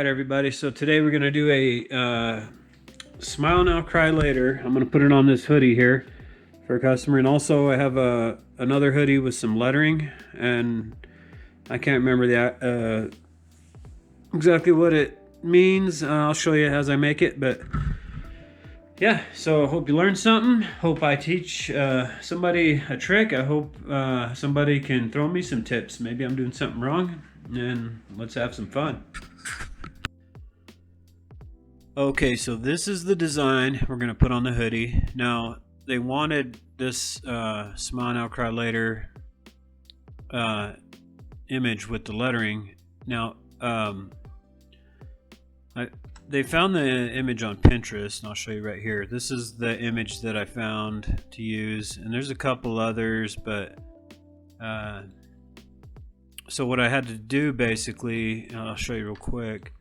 Alright everybody, so today we're going to do a Smile Now Cry Later. I'm going to put it on this hoodie here for a customer, and also I have another hoodie with some lettering, and I can't remember the exactly what it means. I'll show you as I make it, but yeah, so I hope you learned something. Hope I teach somebody a trick. I hope somebody can throw me some tips. Maybe I'm doing something wrong, and let's have some fun. Okay, so this is the design we're going to put on the hoodie. Now, they wanted this Smile Now Cry Later image with the lettering. Now, they found the image on Pinterest, and I'll show you right here. This is the image that I found to use, and there's a couple others, but so what I had to do basically, I'll show you real quick.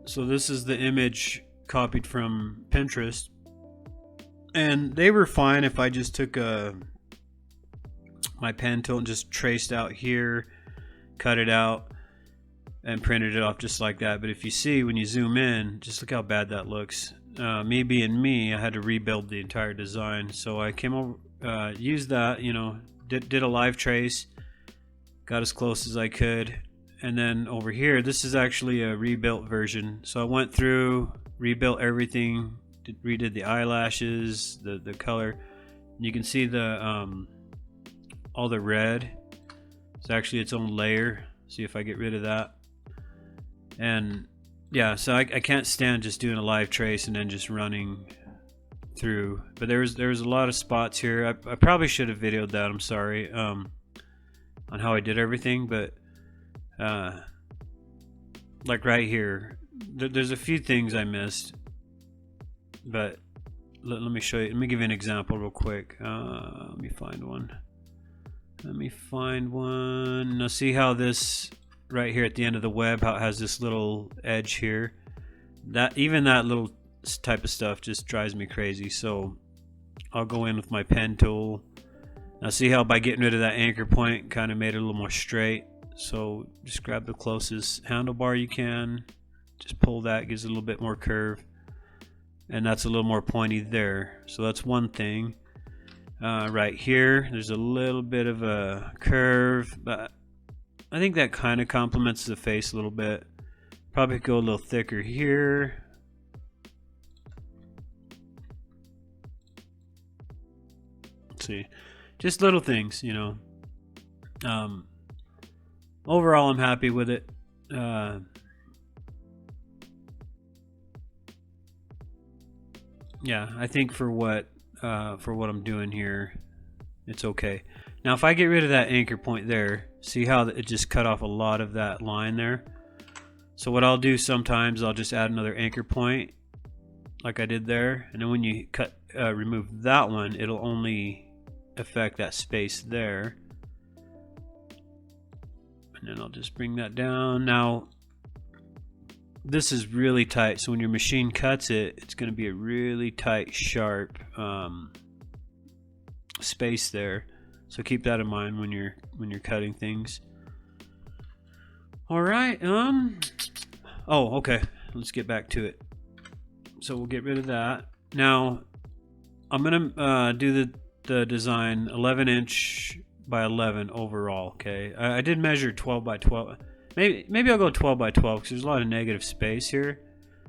So this is the image copied from Pinterest, and they were fine if I just took my pen tool and just traced out here, cut it out, and printed it off just like that. But if you see, when you zoom in, just look how bad that looks. Me being me, I had to rebuild the entire design. So I came over, used that, you know, did a live trace, got as close as I could. And then over here, this is actually a rebuilt version. So I went through, rebuilt everything, redid the eyelashes, the color. And you can see the all the red. It's actually its own layer. See if I get rid of that. And yeah, so I can't stand just doing a live trace and then just running through. But there was a lot of spots here. I probably should have videoed that. I'm sorry on how I did everything, but. Like right here, there's a few things I missed, but let me show you. Let me give you an example real quick. Let me find one. Now see how this right here at the end of the web, how it has this little edge here. Even that little type of stuff just drives me crazy. So I'll go in with my pen tool. Now see how by getting rid of that anchor point, kind of made it a little more straight. So just grab the closest handlebar you can, just pull that, gives it a little bit more curve, and that's a little more pointy there. So that's one thing. Right here, there's a little bit of a curve, but I think that kind of complements the face a little bit. Probably go a little thicker here. Let's see, just little things, you know. Overall, I'm happy with it. Yeah, I think for what I'm doing here, it's okay. Now, if I get rid of that anchor point there, see how it just cut off a lot of that line there? So what I'll do sometimes, I'll just add another anchor point, like I did there, and then when you remove that one, it'll only affect that space there. And then I'll just bring that down. Now, this is really tight, so when your machine cuts it, it's going to be a really tight, sharp space there. So keep that in mind when you're cutting things. All right. Oh, okay. Let's get back to it. So we'll get rid of that. Now, I'm gonna do the design 11" by 11 overall. Okay, I did measure 12 by 12. Maybe I'll go 12 by 12 because there's a lot of negative space here.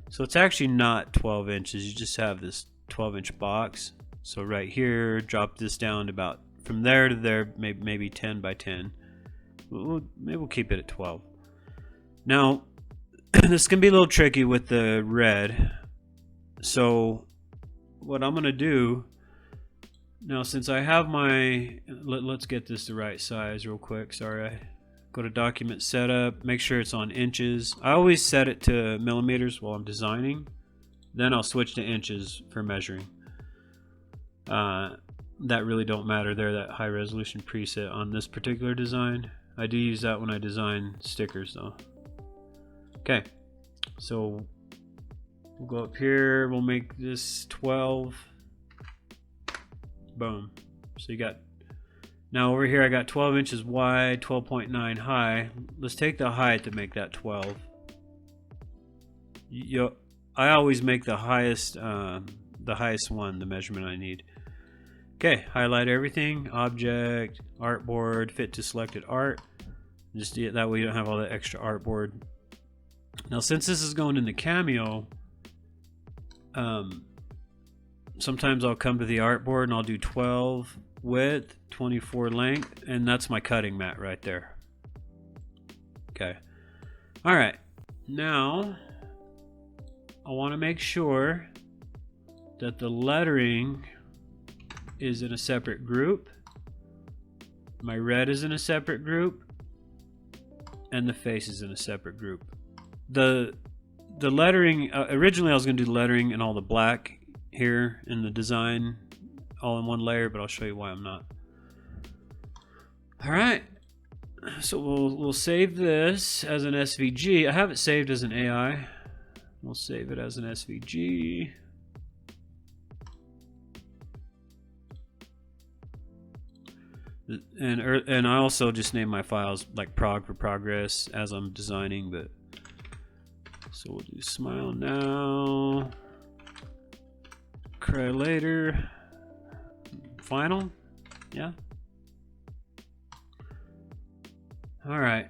So it's actually not 12 inches. You just have this 12-inch box. So right here, drop this down to about from there to there, maybe 10 by 10. Maybe we'll keep it at 12. Now, this can be a little tricky with the red. So what I'm gonna do. Now, since I have my, let's get this the right size real quick. Sorry, I go to document setup, make sure it's on inches. I always set it to millimeters while I'm designing. Then I'll switch to inches for measuring. That really don't matter there, that high resolution preset on this particular design. I do use that when I design stickers though. Okay, so we'll go up here, we'll make this 12. Boom. So you got, now over here I got 12 inches wide, 12.9 high. Let's take the height to make that 12. I always make the highest one the measurement I need. Okay, highlight everything, object, artboard, fit to selected art. Just that way you don't have all that extra artboard. Now since this is going into Cameo, sometimes I'll come to the artboard and I'll do 12 width, 24 length, and that's my cutting mat right there. Okay. All right. Now I want to make sure that the lettering is in a separate group. My red is in a separate group, and the face is in a separate group. The lettering, originally I was going to do the lettering and all the black here in the design all in one layer, but I'll show you why I'm not. All right, so we'll save this as an SVG. I have it saved as an AI. We'll save it as an SVG. And I also just name my files like prog for progress as I'm designing, but so we'll do smile now, cry later, final, yeah. All right,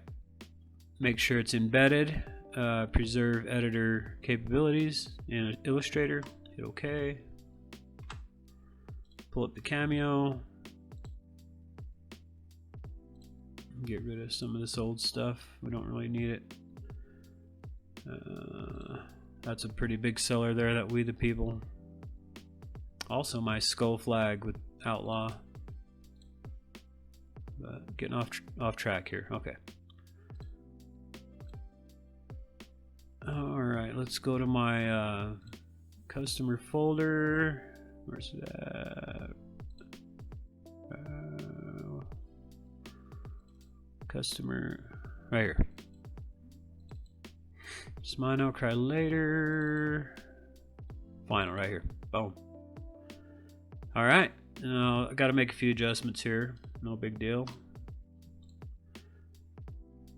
make sure it's embedded, preserve editor capabilities in Illustrator, hit OK, pull up the Cameo, get rid of some of this old stuff, we don't really need it. That's a pretty big seller there, that We the People. Also my skull flag with Outlaw. Getting off track here. Okay. All right, let's go to my customer folder. Where's that? Customer, right here. Smile now, cry later. Final, right here. Boom. All right. Now I got to make a few adjustments here. No big deal.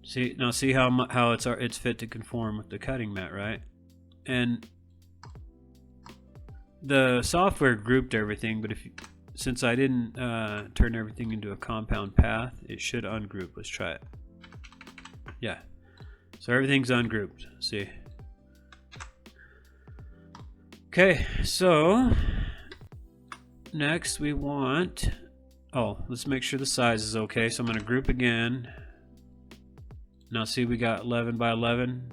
See how it's fit to conform with the cutting mat, right? And the software grouped everything, but since I didn't turn everything into a compound path, it should ungroup. Let's try it. Yeah. So everything's ungrouped. See? Okay, so next we want, let's make sure the size is okay. So I'm going to group again. Now see, we got 11 by 11,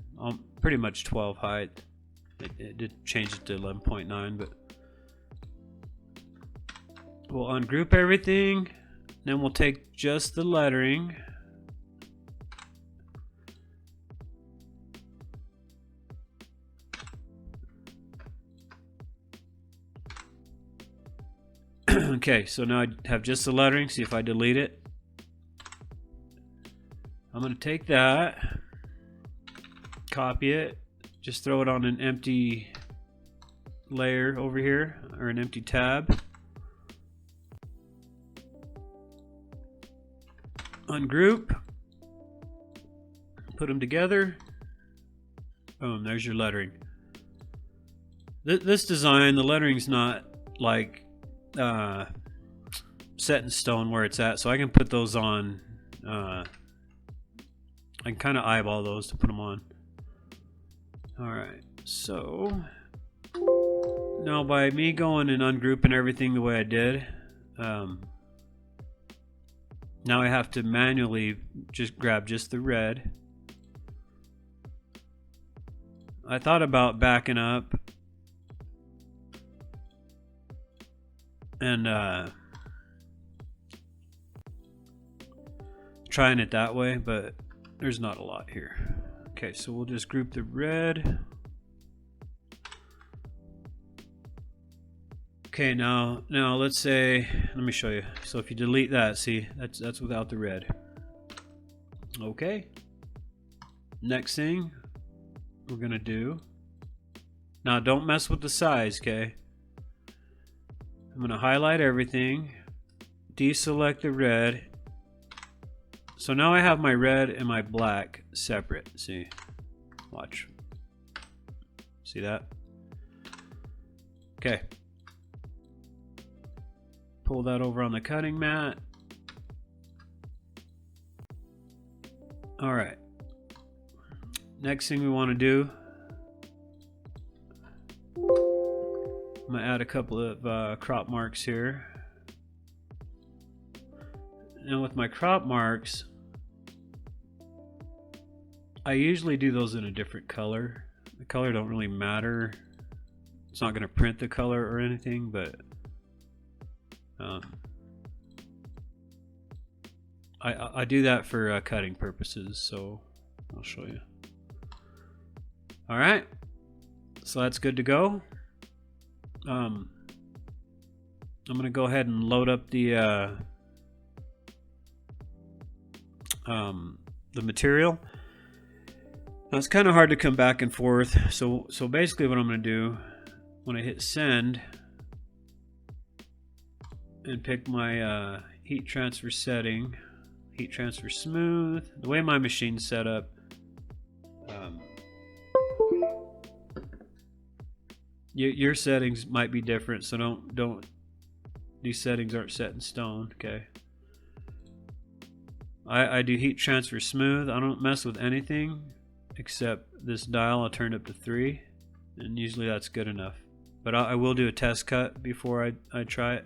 pretty much 12 height. It did change it to 11.9, but we'll ungroup everything. Then we'll take just the lettering. Okay, so now I have just the lettering. See if I delete it. I'm going to take that, copy it, just throw it on an empty layer over here, or an empty tab. Ungroup, put them together. Boom, there's your lettering. This design, the lettering's not like set in stone where it's at, so I can put those on. I can kind of eyeball those to put them on. Alright, so now by me going and ungrouping everything the way I did, now I have to manually just grab just the red. I thought about backing up and trying it that way, but there's not a lot here. Okay, so we'll just group the red. Okay, now let's say, let me show you. So if you delete that, see, that's without the red. Okay. Next thing we're gonna do. Now don't mess with the size, okay? I'm gonna highlight everything, deselect the red. So now I have my red and my black separate. See, watch. See that? Okay. Pull that over on the cutting mat. All right. Next thing we want to do, I'm going to add a couple of crop marks here. Now with my crop marks, I usually do those in a different color. The color don't really matter. It's not going to print the color or anything, but I do that for cutting purposes, so I'll show you. All right, so that's good to go. I'm going to go ahead and load up the material. Now it's kind of hard to come back and forth, so basically what I'm going to do when I hit send and pick my heat transfer setting, heat transfer smooth, the way my machine's set up, your settings might be different, so don't these settings aren't set in stone. Okay, I do heat transfer smooth. I don't mess with anything except this dial. I turned up to 3, and usually that's good enough, but I will do a test cut before I try it.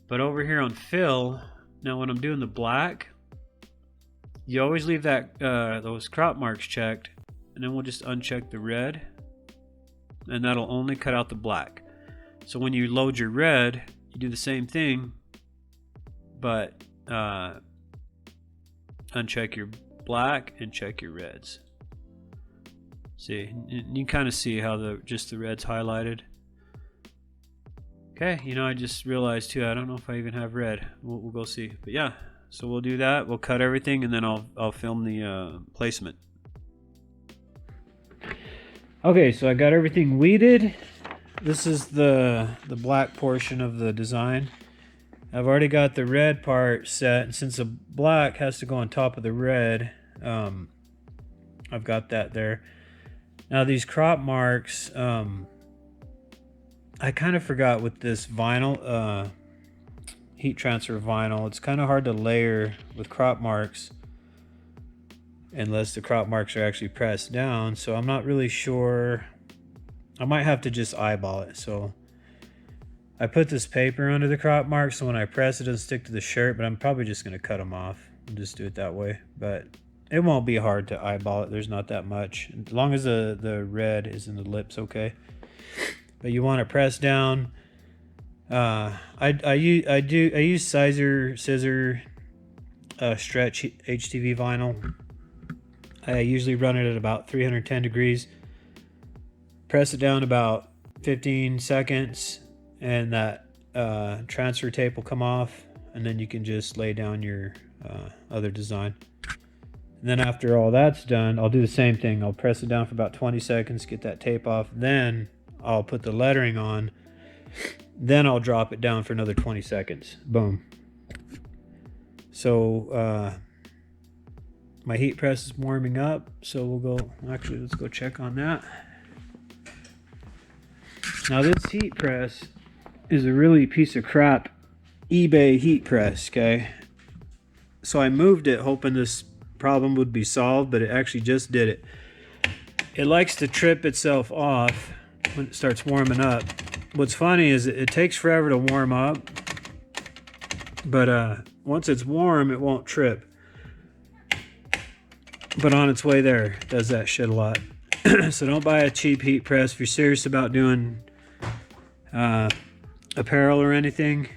But over here on fill, now when I'm doing the black, you always leave that those crop marks checked, and then we'll just uncheck the red, and that'll only cut out the black. So when you load your red, you do the same thing, but uncheck your black and check your reds. See, you kind of see how just the red's highlighted. Okay, you know, I just realized too, I don't know if I even have red. We'll go see. But yeah, so we'll do that. We'll cut everything, and then I'll film the placement. Okay, so I got everything weeded. This is the black portion of the design. I've already got the red part set, and since the black has to go on top of the red, I've got that there. Now these crop marks, I kind of forgot with this vinyl, heat transfer vinyl, it's kind of hard to layer with crop marks unless the crop marks are actually pressed down, so I'm not really sure. I might have to just eyeball it. So I put this paper under the crop marks, so when I press it doesn't stick to the shirt, but I'm probably just going to cut them off and just do it that way. But it won't be hard to eyeball it. There's not that much, as long as the red is in the lips. Okay, but you want to press down. I use scissor stretch HTV vinyl. I usually run it at about 310 degrees. Press it down about 15 seconds, and that transfer tape will come off, and then you can just lay down your other design. And then after all that's done, I'll do the same thing. I'll press it down for about 20 seconds, get that tape off, then I'll put the lettering on, then I'll drop it down for another 20 seconds. Boom. So my heat press is warming up, so let's go check on that. Now this heat press is a really piece of crap eBay heat press, okay? So I moved it hoping this problem would be solved, but it actually just did it. It likes to trip itself off when it starts warming up. What's funny is it takes forever to warm up, but once it's warm, it won't trip. But on its way there, it does that shit a lot. So don't buy a cheap heat press if you're serious about doing apparel or anything.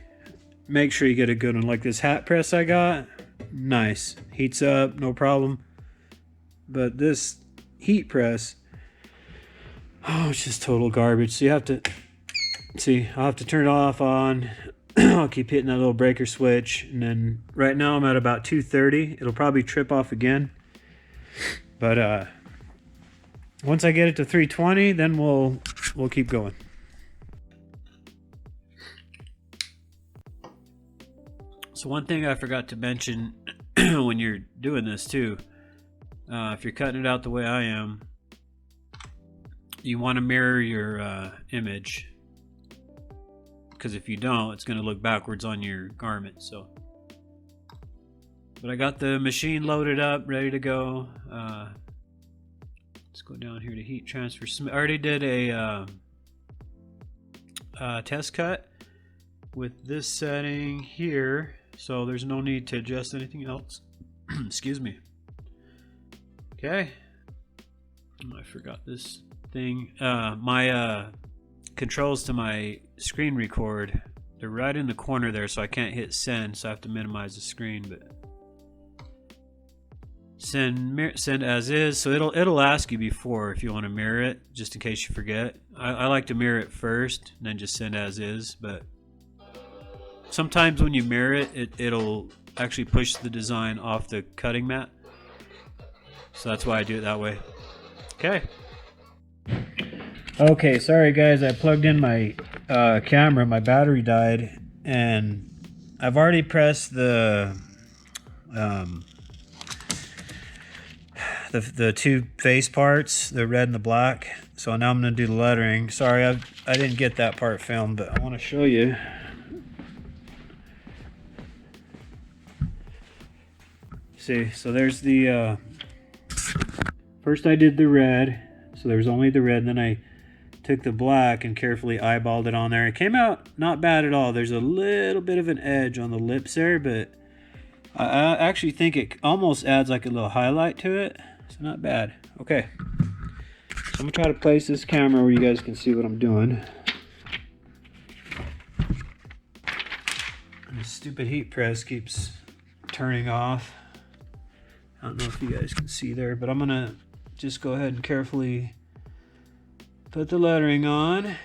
Make sure you get a good one. Like this hat press I got, nice, heats up, no problem. But this heat press, oh, it's just total garbage. So you have to see, I'll have to turn it off, on. I'll keep hitting that little breaker switch, and then right now I'm at about 230. It'll probably trip off again, but once I get it to 320, then we'll keep going. So one thing I forgot to mention when you're doing this too, if you're cutting it out the way I am, you want to mirror your image, because if you don't, it's going to look backwards on your garment. So, but I got the machine loaded up, ready to go. Let's go down here to heat transfer. I already did a test cut with this setting here, so there's no need to adjust anything else. Excuse me. Okay. I forgot this thing. My controls to my screen record, they're right in the corner there, so I can't hit send, so I have to minimize the screen. But send as is, so it'll ask you before if you want to mirror it, just in case you forget. I like to mirror it first and then just send as is, but sometimes when you mirror it, it'll actually push the design off the cutting mat, so that's why I do it that way. Okay, sorry guys, I plugged in my camera, my battery died, and I've already pressed the two face parts, the red and the black. So now I'm going to do the lettering. Sorry, I didn't get that part filmed, but I want to show you. See, so there's the first I did the red, so there was only the red, and then I took the black and carefully eyeballed it on there. It came out not bad at all. There's a little bit of an edge on the lips there, but I actually think it almost adds like a little highlight to it. So not bad. Okay, so I'm gonna try to place this camera where you guys can see what I'm doing. And this stupid heat press keeps turning off. I don't know if you guys can see there, but I'm gonna just go ahead and carefully put the lettering on,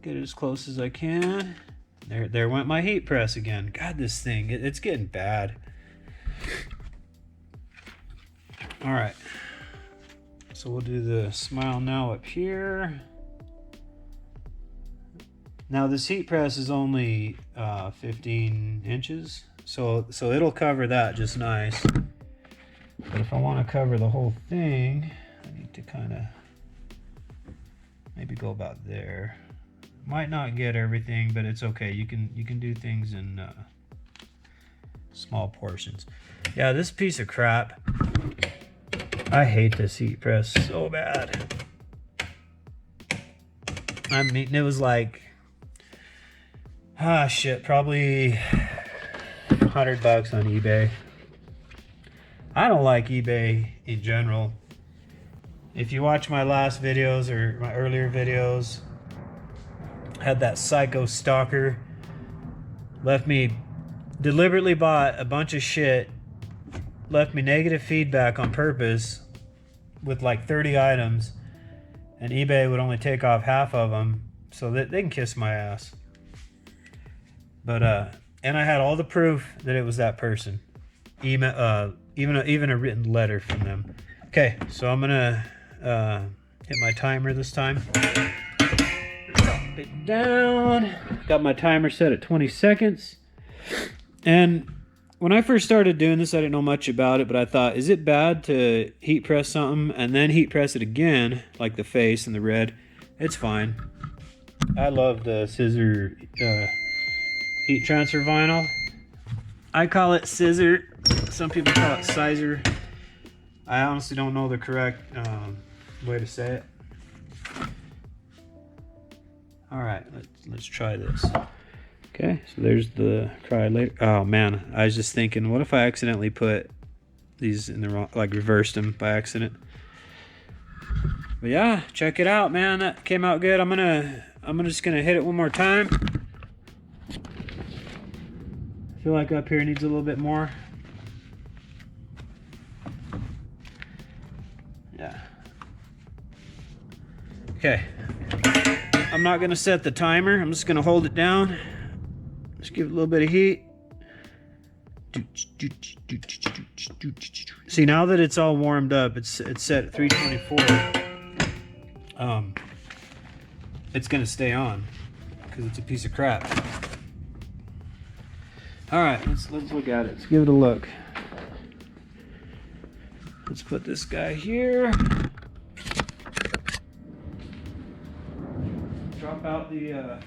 get it as close as I can. There went my heat press again. God, this thing, it's getting bad. All right, so we'll do the smile now up here. Now this heat press is only 15 inches, so it'll cover that just nice. But if I want to cover the whole thing, I need to kind of maybe go about there. Might not get everything, but it's okay. You can do things in small portions. Yeah, this piece of crap. I hate this heat press so bad. I mean, it was like, shit, probably $100 on eBay. I don't like eBay in general. If you watch my last videos or my earlier videos, I had that psycho stalker deliberately bought a bunch of shit, left me negative feedback on purpose with like 30 items, and eBay would only take off half of them, so that they can kiss my ass. But and I had all the proof that it was that person, even a written letter from them. Okay, so I'm gonna hit my timer this time. Drop it down. Got my timer set at 20 seconds. And when I first started doing this, I didn't know much about it, but I thought, is it bad to heat press something and then heat press it again, like the face and the red? It's fine. I love the scissor heat transfer vinyl. I call it scissor. Some people call it sizer. I honestly don't know the correct way to say it. All right, let's try this. Okay, so there's the cry later. Oh man, I was just thinking, what if I accidentally put these in the wrong, like reversed them by accident? But yeah, check it out, man. That came out good. I'm just gonna hit it one more time. I feel like up here needs a little bit more. Yeah. Okay. I'm not gonna set the timer. I'm just gonna hold it down. Just give it a little bit of heat. See, now that it's all warmed up, it's set at 324. It's gonna stay on because it's a piece of crap. All right, let's look at it. Let's give it a look. Let's put this guy here. swap out the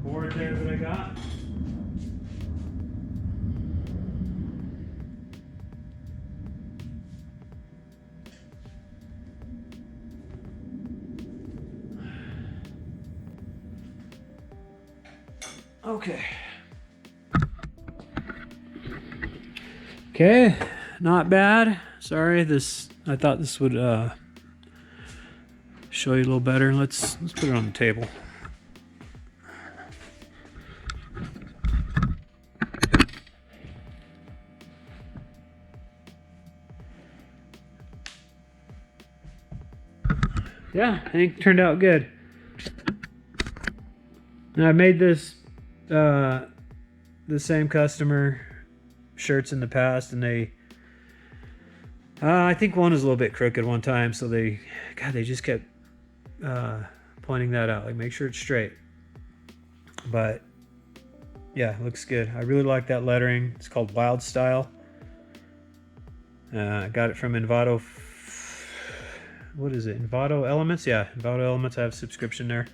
board there that I got. Okay. Okay, not bad. Sorry, I thought this would show you a little better. Let's put it on the table. Yeah, I think it turned out good. Now I made this the same customer shirts in the past, and they I think one was a little bit crooked one time, so they just kept pointing that out, like make sure it's straight. But yeah, it looks good. I really like that lettering. It's called Wild Style. I got it from Envato. What is it? Envato Elements? Yeah, Envato Elements. I have a subscription there.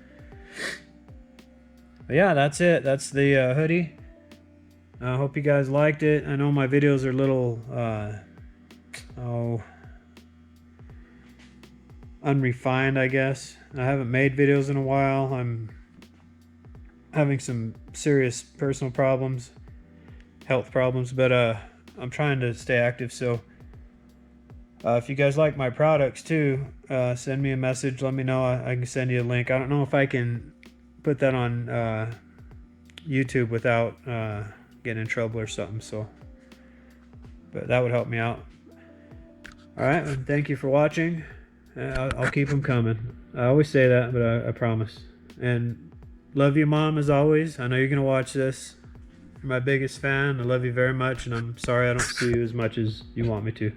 But yeah, that's it. That's the hoodie. I hope you guys liked it. I know my videos are a little unrefined, I guess. I haven't made videos in a while. I'm having some serious personal problems, health problems, but I'm trying to stay active. So if you guys like my products too, send me a message. Let me know. I can send you a link. I don't know if I can put that on YouTube without getting in trouble or something. So, but that would help me out. All right. Well, thank you for watching. I'll keep them coming. I always say that, but I promise. And love you, Mom, as always. I know you're going to watch this. You're my biggest fan. I love you very much, and I'm sorry I don't see you as much as you want me to.